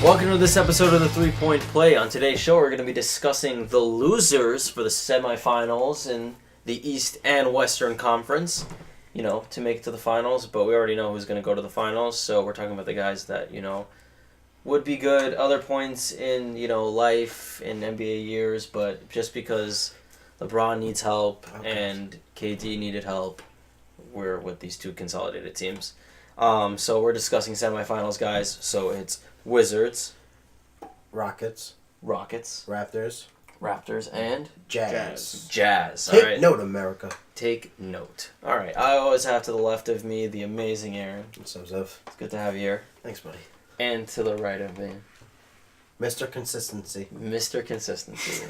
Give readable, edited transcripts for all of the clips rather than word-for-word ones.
Welcome to this episode of the 3 Point Play. On today's show, we're going to be discussing the losers for the semifinals in the East and Western Conference, to make it to the finals, but we already know who's going to go to the finals, so we're talking about the guys that, would be good other points in, life, in NBA years, but just because LeBron needs help and KD needed help, we're with these two consolidated teams. So we're discussing semifinals, guys, so it's Wizards, Rockets, Raptors, and Jazz. All right. Take note, America. Take note. All right. I always have to the left of me the amazing Aaron. What's up, Zev? It's good to have you here. Thanks, buddy. And to the right of me, Mr. Consistency. Mr. Consistency.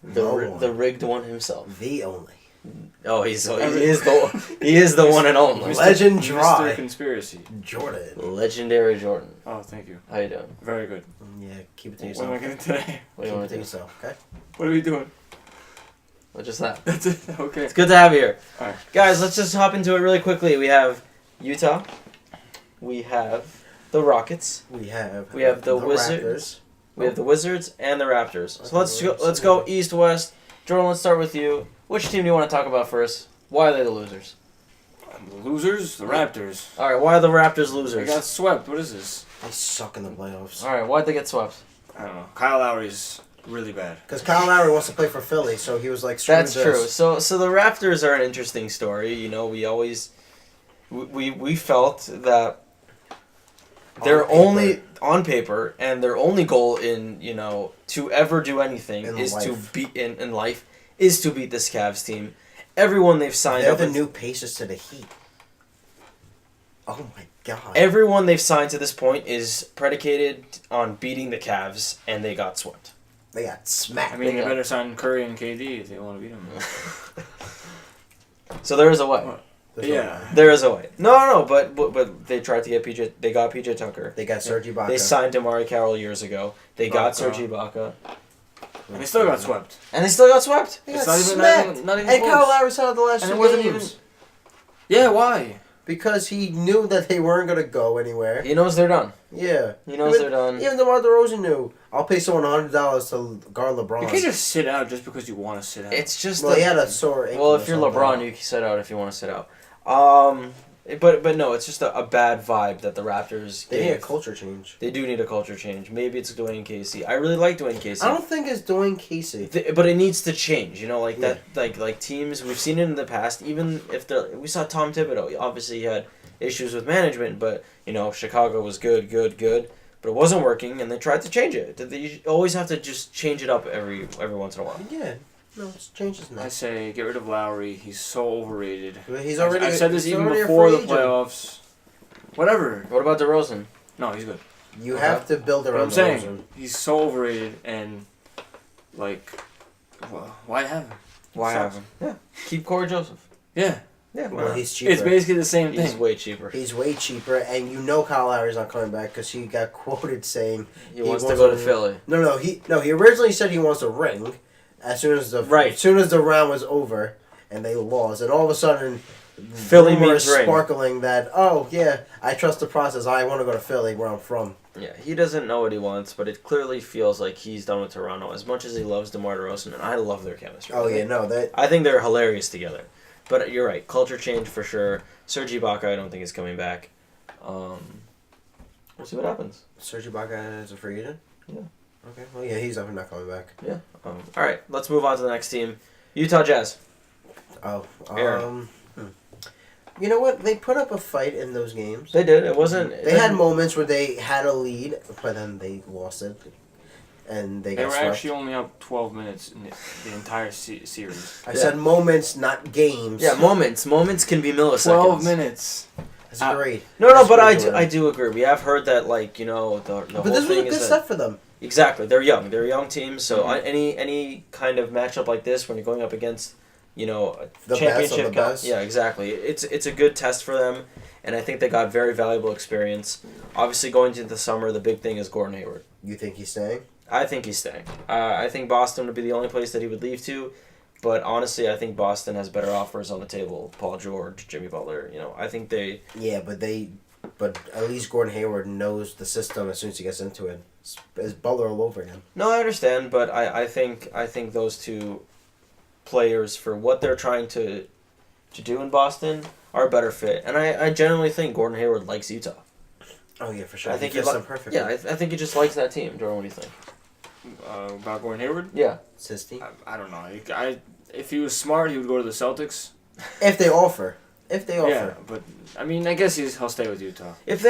No the rigged one himself. The only. Oh, he is the one and only. Legend Mr. Dry. Conspiracy. Jordan. Legendary Jordan. Oh, thank you. How you doing? Very good. Yeah, keep it to What yourself. am I getting today? What do you Keep want it to to do? yourself, okay? What are we doing? Well, just that. That's it. Okay. It's good to have you here. All right. Guys, let's just hop into it really quickly. We have Utah. We have the Rockets. We have the Wizards. Raptors. We have the Wizards and the Raptors. So Okay, let's go East-West. Jordan, let's start with you. Which team do you want to talk about first? Why are they the losers? The losers, the Raptors. All right, why are the Raptors They losers? got swept. What is this? They suck in the playoffs. All right, why'd they get swept? I don't know. Kyle Lowry's really bad. Because Kyle Lowry wants to play for Philly, so he was like, screw That's this. true. So the Raptors are an interesting story. We always we felt that their only on paper and their only goal in to ever do anything In is life. to beat in life is to beat this Cavs team. Everyone they've signed They're up the new Pacers to the Heat. Oh my god. Everyone they've signed to this point is predicated on beating the Cavs, and they got swept. They got smacked. I mean, They they got- better sign Curry and KD if they want to beat them. So there is a way. What? There's no Yeah. way. There is a way. No, but they tried to get PJ. They got PJ Tucker. They got Serge Ibaka. They signed Damari Carroll years ago. They got Ibaka. Serge Ibaka, And they still got swept. and they still got swept. They It's got not even- smacked. not even and close. Kyle Lowry said it the last And two it wasn't games. even. Yeah, why? Because he knew that they weren't going to go anywhere. He knows they're done. Yeah. He knows they're done. Even DeMar DeRozan knew. I'll pay someone $100 to guard LeBron. You can't just sit out just because you want to sit out. It's just Well, he had a sore ankle. well, or if you're something. LeBron, you can sit out if you want to sit out. But no, it's just a bad vibe that the Raptors. They need a gave. culture change. They do need a culture change. Maybe it's Dwayne Casey. I really like Dwayne Casey. I don't think it's Dwayne Casey. But it needs to change, that like teams we've seen it in the past. Even if we saw Tom Thibodeau, obviously he had issues with management, but Chicago was good, but it wasn't working, and they tried to change it. You always have to just change it up every once in a while. Yeah. No, it's changed his I name. say get rid of Lowry. He's so overrated. He's already. I said this he's even already a before free the agent. playoffs. Whatever. What about DeRozan? No, he's good. You have to build But around I'm saying DeRozan. he's so overrated and why have him? Why have Sucks. him? Yeah, keep Corey Joseph. Yeah, Yeah, Well, he's cheaper. it's basically the same he's thing. way cheaper. He's way cheaper, and Kyle Lowry's not coming back because he got quoted saying He wants to go to a- Philly. No. He originally said he wants a ring. As soon as the round was over, and they lost, and all of a sudden, Philly rumors means ring. sparkling that I trust the process. I want to go to Philly, where I'm from. Yeah, he doesn't know what he wants, but it clearly feels like he's done with Toronto. As much as he loves DeMar DeRozan, and I love their chemistry. Oh yeah, no that. I think they're hilarious together. But you're right, culture change for sure. Serge Ibaka, I don't think is coming back. We'll see what happens. Serge Ibaka is a free agent? Yeah. Okay. Well, yeah, he's definitely not coming back. Yeah. All right, let's move on to the next team. Utah Jazz. Oh. Aaron. You know what? They put up a fight in those games. They did. It wasn't. They had moments where they had a lead, but then they lost it. And they They got were swept. actually only up 12 minutes in the entire series. I said moments, not games. Yeah, moments. Moments can be milliseconds. 12 minutes. That's great. No, That's but great, Jordan. I do agree. We have heard that, the But whole this was a thing good is that... step for them. Exactly. They're young. They're a young team, so Mhm. any kind of matchup like this, when you're going up against, a The best of championship... the best. Yeah, exactly. It's a good test for them, and I think they got very valuable experience. Obviously, going into the summer, the big thing is Gordon Hayward. You think he's staying? I think he's staying. I think Boston would be the only place that he would leave to, but honestly, I think Boston has better offers on the table. Paul George, Jimmy Butler. I think they... Yeah, but they but at least Gordon Hayward knows the system as soon as he gets into it. It's Butler all over again. No, I understand, but I think those two players, for what they're trying to do in Boston, are a better fit. And I genuinely think Gordon Hayward likes Utah. Oh yeah, for sure. I think he fits them perfectly. Yeah, I think he just likes that team. Jordan, what do you think? About Gordon Hayward? Yeah. It's his team. I don't know. If he was smart, he would go to the Celtics. If they offer. Yeah, but I mean, I guess he'll stay with Utah. If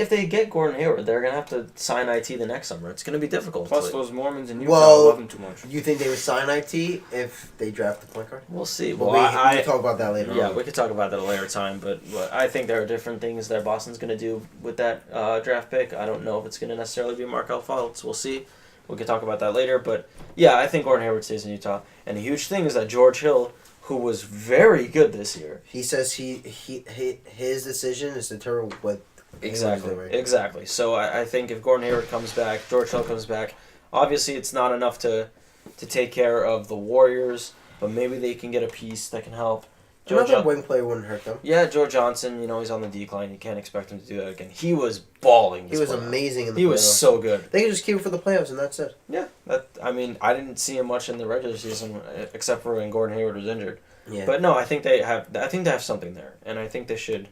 they get Gordon Hayward, they're gonna have to sign IT the next summer. It's gonna be difficult. Plus, those Mormons in Utah love him too much. You think they would sign IT if they draft the point guard? We'll see. Well, we'll talk about that later. Yeah, we could talk about that at a later time. But I think there are different things that Boston's gonna do with that draft pick. I don't know if it's gonna necessarily be Markelle Fultz. We'll see. We could talk about that later. But yeah, I think Gordon Hayward stays in Utah. And the huge thing is that George Hill, who was very good this year. He says his decision is to determine what Exactly. So I think if Gordon Hayward comes back, George Hill comes back, obviously it's not enough to take care of the Warriors, but maybe they can get a piece that can help. Another wing player wouldn't hurt them. Yeah, George Johnson, he's on the decline. You can't expect him to do that again. He was balling. He was amazing in the playoffs. He was so good. They could just keep him for the playoffs, and that's it. Yeah, I didn't see him much in the regular season, except for when Gordon Hayward was injured. Yeah. But no, I think they have something there, and I think they should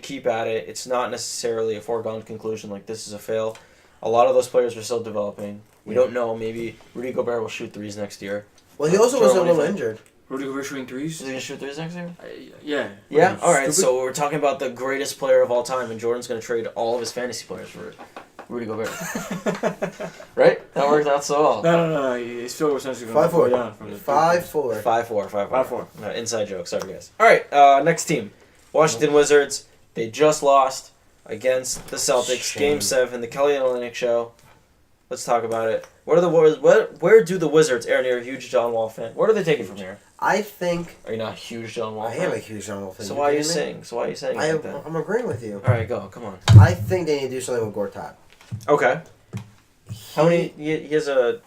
keep at it. It's not necessarily a foregone conclusion like this is a fail. A lot of those players are still developing. We don't know. Maybe Rudy Gobert will shoot threes next year. Well, he also was a little injured. Rudy Gobert shooting threes? Is he going to shoot these next year? Yeah. Yeah? All right, so we're talking about the greatest player of all time, and Jordan's going to trade all of his fantasy players for Rudy Gobert. Right? That worked out so well. No. His field goal percentage is going to go down from the 5-4. 5-4. Inside joke. Sorry, guys. All right, next team. Washington Wizards. They just lost against the Celtics. Shame. Game 7, the Kelly Olynyk show. Let's talk about it. What are the Warriors? Where do the Wizards, Aaron, you're a huge John Wall fan. Where are they taking from here? I think... Are you not a huge John Wall fan? I am a huge John Wall fan. So why are you saying that? I'm agreeing with you. All right, go. Come on. I think they need to do something with Gortat. Okay. How many? He has at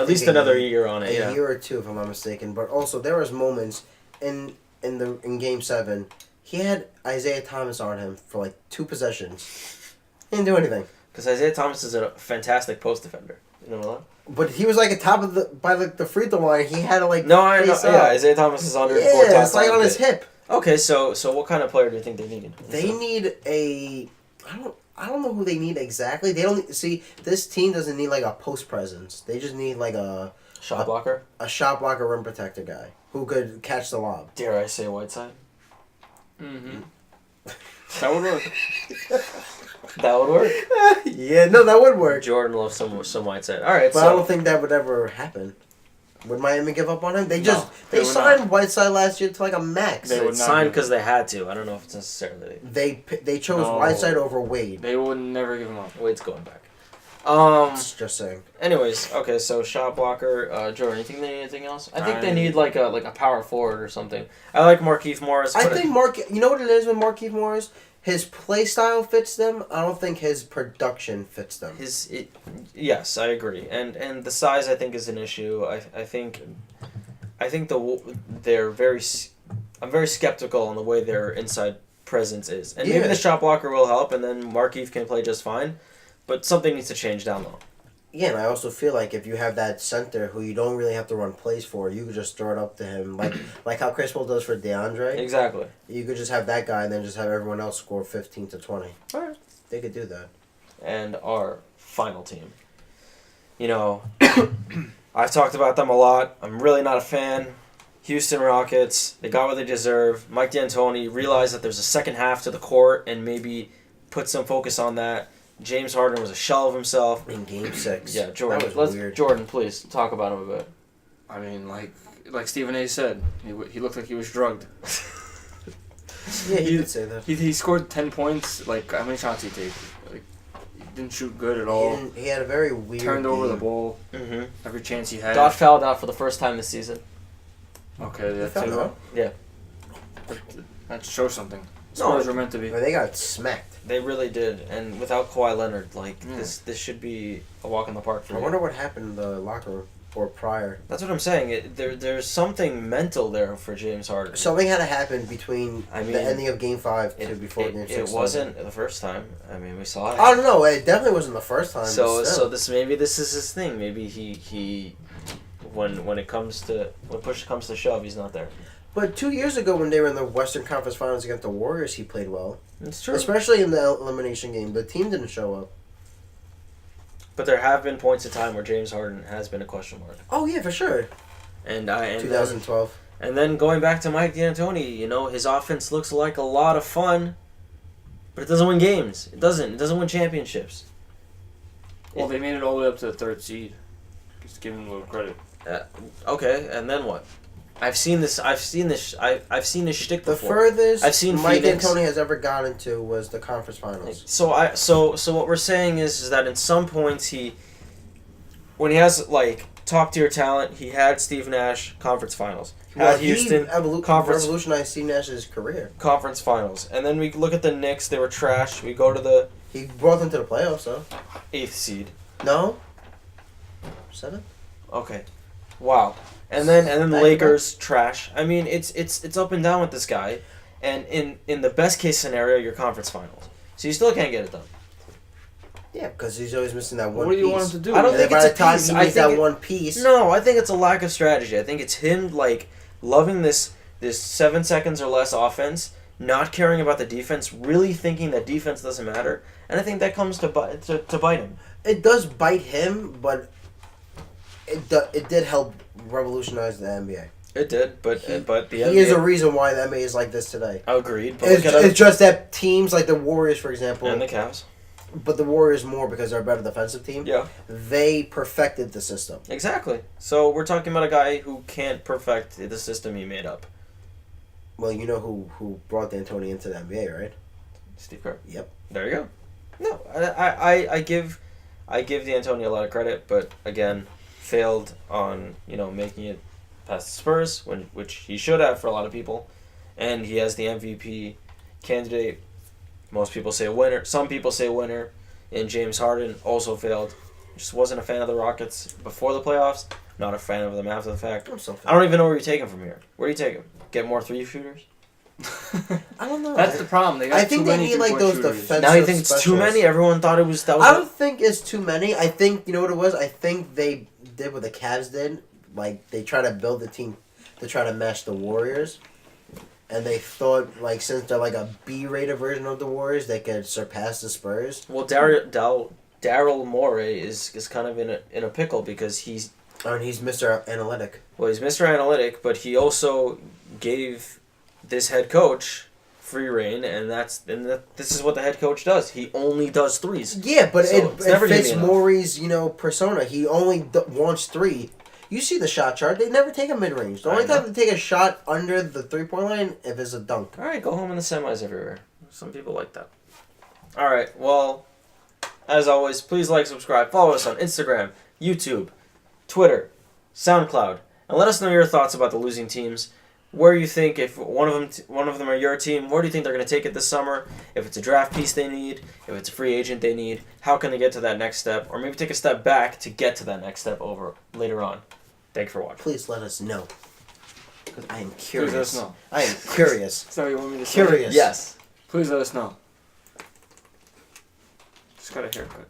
least another year on it. A year or two, if I'm not mistaken. But also, there was moments in Game 7, he had Isaiah Thomas on him for like 2 possessions. He didn't do anything. Because Isaiah Thomas is a fantastic post defender. You know what? But he was like at top of the free throw line. He had to like. No, I know. Yeah, Isaiah Thomas is under. Yeah, it's like on his hip. Okay, so what kind of player do you think they need? They need a. I don't know who they need exactly. They don't see this team doesn't need like a post presence. They just need like a shot blocker, a shot blocker, rim protector guy who could catch the lob. Dare I say Whiteside? Mm-hmm. That would work. That would work. Yeah, no, that would work. Jordan loves some Whiteside. All right, but I don't think that would ever happen. Would Miami give up on him? They signed not. Whiteside last year to like a max. They signed because they had to. I don't know if it's necessarily. They chose Whiteside over Wade. They would never give him up. Wade's going back. Just saying. Anyways, okay, so shot blocker, Jordan. You think they need anything else? I think they need like a power forward or something. I like Markieff Morris. I think you know what it is with Markieff Morris? His play style fits them. I don't think his production fits them. Yes, I agree, and the size I think is an issue. I think they're very. I'm very skeptical on the way their inside presence is, and maybe the shot blocker will help, and then Markieff can play just fine, but something needs to change down low. Yeah, and I also feel like if you have that center who you don't really have to run plays for, you could just throw it up to him, like how Chris Paul does for DeAndre. Exactly. You could just have that guy and then just have everyone else score 15 to 20. All right. They could do that. And our final team. I've talked about them a lot. I'm really not a fan. Houston Rockets. They got what they deserve. Mike D'Antoni realized that there's a second half to the court and maybe put some focus on that. James Harden was a shell of himself. In Game 6. Yeah, Jordan. That was weird. Jordan, please, talk about him a bit. I mean, like Stephen A. said, he looked like he was drugged. Yeah, he did say that. He scored 10 points. Like, how many shots did he take? Like, he didn't shoot good at all. He had a very weird Turned over game. the ball every chance he had. Got fouled out for the first time this season. Okay, that's fouled out? Yeah. That shows something. Spurs were meant to be. They got smacked. They really did, and without Kawhi Leonard, this should be a walk in the park for I you. wonder what happened in the locker room. or prior. That's what I'm saying. There's something mental there for James Harden. Something had to happen between I mean, the ending of Game 5 to before Game 6. It wasn't the first time. I mean, we saw it. I don't know. It definitely wasn't the first time. So but still. this is his thing. Maybe he when push comes to shove, he's not there. But 2 years ago, when they were in the Western Conference Finals against the Warriors, he played well. It's true. Especially in the elimination game. The team didn't show up. But there have been points in time where James Harden has been a question mark. Oh, yeah, for sure. And 2012. And then going back to Mike D'Antoni, his offense looks like a lot of fun, but it doesn't win games. It doesn't win championships. Well, they made it all the way up to the 3rd seed. Just give them a little credit. Okay, and then what? I've seen this shtick The before. furthest I've seen Mike Phoenix. D'Antoni has ever gotten to was the conference finals. So what we're saying is that in some points when he has like top tier talent, he had Steve Nash conference finals. Well, Had Houston conference revolutionized Steve Nash's career. conference finals, and then we look at the Knicks. They were trash. We go to the He brought them to the playoffs, though. 8th seed. No? 7th? Okay, wow. And then the Back to Lakers trash. I mean, it's up and down with this guy, and in the best case scenario, your conference finals. So you still can't get it done. Yeah, because he's always missing that one What do piece. you want him to do? I don't And think then it's by a the time piece. he I needs think that it- one piece. No, I think it's a lack of strategy. I think it's him like loving this 7 seconds or less offense, not caring about the defense, really thinking that defense doesn't matter, and I think that comes to bite him. It does bite him, but it did help revolutionize the NBA. It did, but the He NBA, is a reason why the NBA is like this today. agreed. But It's, look at it's just that teams like the Warriors, for example, and the Cavs. but the Warriors more because they're a better defensive team. Yeah, They perfected the system. exactly. So we're talking about a guy who can't perfect the system he made up. Well, you know who brought D'Antoni into the NBA, right? Steve Kerr. Yep. There you go. No, I give D'Antoni a lot of credit, but again, failed on making it past the Spurs, which he should have for a lot of people, and he has the MVP candidate. Most people say winner. Some people say winner. And James Harden also failed. Just wasn't a fan of the Rockets before the playoffs. Not a fan of them after the fact. I'm so I don't even know where you take him from here. Where do you take him? Get more 3-shooters? I don't know. That's the problem. They got I think too they many need like those three-point shooters. defensive. Now you think it's too specialists. many? Everyone thought that was. I don't think it's too many. I think you know what it was. I think they did what the Cavs did. Like they try to build the team to try to match the Warriors, and they thought like since they're like a B-rated version of the Warriors, they could surpass the Spurs. Well, Daryl Morey is kind of in a pickle because he's And he's Mr. Analytic. Mr. Analytic, but he also gave this head coach free reign, and this is what the head coach does. He only does threes. Yeah, but So, it's never it gonna fits be enough. Morey's persona. He only wants 3. You see the shot chart. They never take a mid-range. The I only know. time they take a shot under the 3-point line if it's a dunk. All right, go home in the semis everywhere. Some people like that. All right, well, as always, please like, subscribe, follow us on Instagram, YouTube, Twitter, SoundCloud, and let us know your thoughts about the losing teams. Where you think if one of them are your team, where do you think they're going to take it this summer? If it's a draft piece they need, if it's a free agent they need, how can they get to that next step, or maybe take a step back to get to that next step over later on. Thank you for watching. Please let us know. Because I am Please curious. let us know. I am curious. Is that what you want me to say? Curious. Yes. Please let us know. Just got a haircut.